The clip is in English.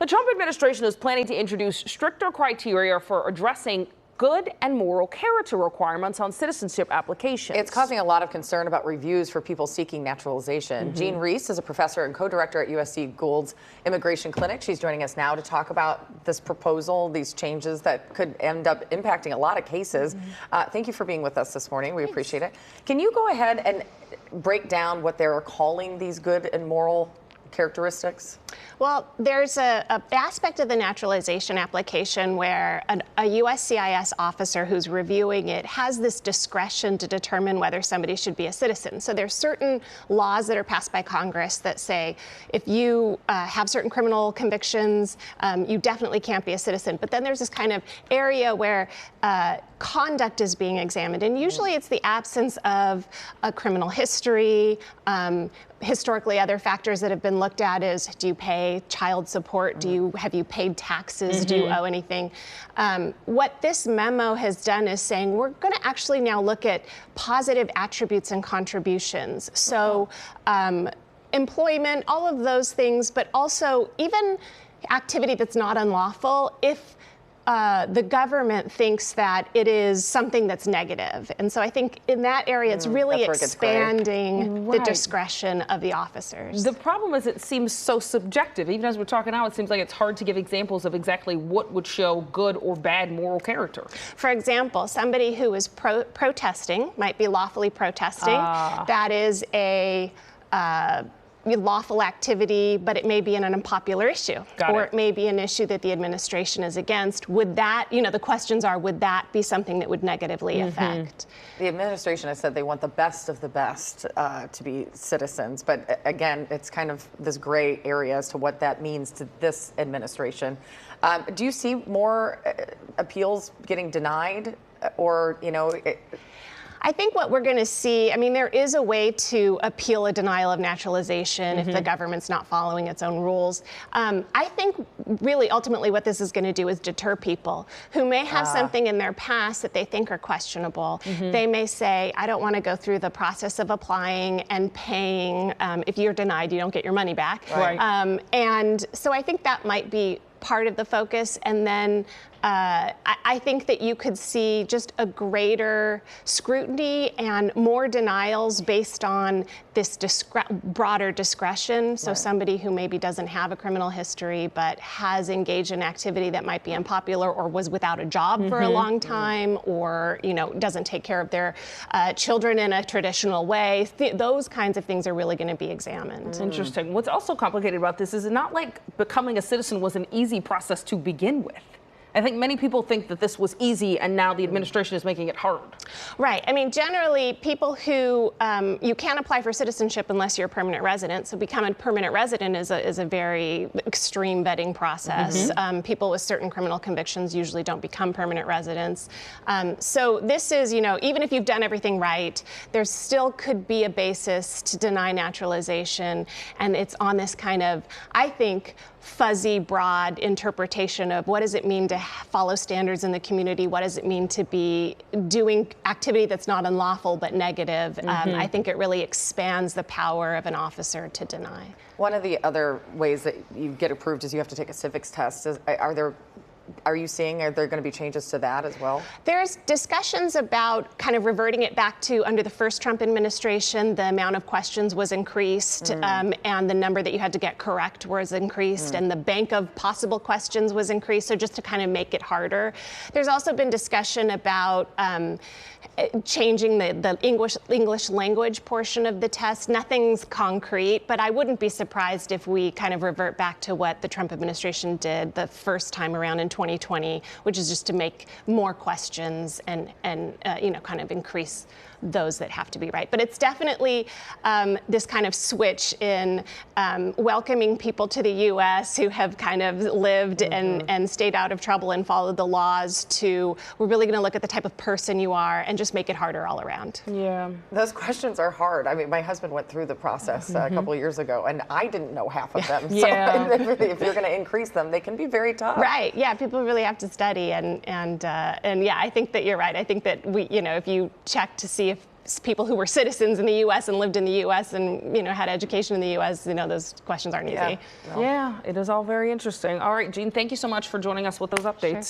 The Trump administration is planning to introduce stricter criteria for addressing good and moral character requirements on citizenship applications. It's causing a lot of concern about reviews for people seeking naturalization. Jean Reisz is a professor and co-director at USC Gould's Immigration Clinic. She's joining us now to talk about this proposal, these changes that could end up impacting a lot of cases. Thank you for being with us this morning. We appreciate it. Can you go ahead and break down what they're calling these good and moral characteristics? Well, there's a aspect of the naturalization application where a USCIS officer who's reviewing it has this discretion to determine whether somebody should be a citizen. So there's certain laws that are passed by Congress that say if you have certain criminal convictions, you definitely can't be a citizen. But then there's this kind of area where conduct is being examined, and usually it's the absence of a criminal history. Historically, other factors that have been looked at is, do you pay child support? Have you paid taxes? Do you owe anything? What this memo has done is saying we're going to actually now look at positive attributes and contributions. So employment, all of those things, but also even activity that's not unlawful if the government thinks that it is something that's negative. And so I think in that area, it's really expanding the discretion of the officers. The problem is it seems so subjective. Even as we're talking now, it seems like it's hard to give examples of exactly what would show good or bad moral character. For example, somebody who is protesting, might be lawfully protesting. That is a lawful activity, but it may be an unpopular issue, or it may be an issue that the administration is against. Would that, the questions are, would that be something that would negatively affect? The administration has said they want the best of the best to be citizens, but again, it's kind of this gray area as to what that means to this administration. Do you see more appeals getting denied, or, I think what we're going to see, there is a way to appeal a denial of naturalization if the government's not following its own rules. I think really ultimately what this is going to do is deter people who may have something in their past that they think are questionable. They may say, I don't want to go through the process of applying and paying. If you're denied, you don't get your money back. And so I think that might be part of the focus. And then I think that you could see just a greater scrutiny and more denials based on this broader discretion. So somebody who maybe doesn't have a criminal history but has engaged in activity that might be unpopular, or was without a job for a long time, or doesn't take care of their children in a traditional way. Those kinds of things are really going to be examined. Interesting. What's also complicated about this is not like becoming a citizen was an easy process to begin with. I think many people think that this was easy and now the administration is making it hard. Right. Generally, people who, you can't apply for citizenship unless you're a permanent resident. So becoming a permanent resident is a very extreme vetting process. People with certain criminal convictions usually don't become permanent residents. So this is, even if you've done everything right, there still could be a basis to deny naturalization. And it's on this kind of, I think, fuzzy, broad interpretation of what does it mean to follow standards in the community? What does it mean to be doing activity that's not unlawful but negative? I think it really expands the power of an officer to deny. One of the other ways that you get approved is you have to take a civics test. Are you seeing, are there going to be changes to that as well? There's discussions about kind of reverting it back to under the first Trump administration, the amount of questions was increased, and the number that you had to get correct was increased, and the bank of possible questions was increased, so just to kind of make it harder. There's also been discussion about changing the English language portion of the test. Nothing's concrete, but I wouldn't be surprised if we kind of revert back to what the Trump administration did the first time around in 2020, which is just to make more questions and kind of increase those that have to be right. But it's definitely this kind of switch in welcoming people to the U.S. who have kind of lived and stayed out of trouble and followed the laws to, we're really going to look at the type of person you are and just make it harder all around. Yeah. Those questions are hard. My husband went through the process a couple of years ago, and I didn't know half of them. So if you're going to increase them, they can be very tough. Right. Yeah. People really have to study, and yeah, I think that you're right. I think that we, if you check to see if people who were citizens in the U.S. and lived in the U.S. and, had education in the U.S., those questions aren't easy. Yeah, it is all very interesting. All right, Jean, thank you so much for joining us with those updates. Sure.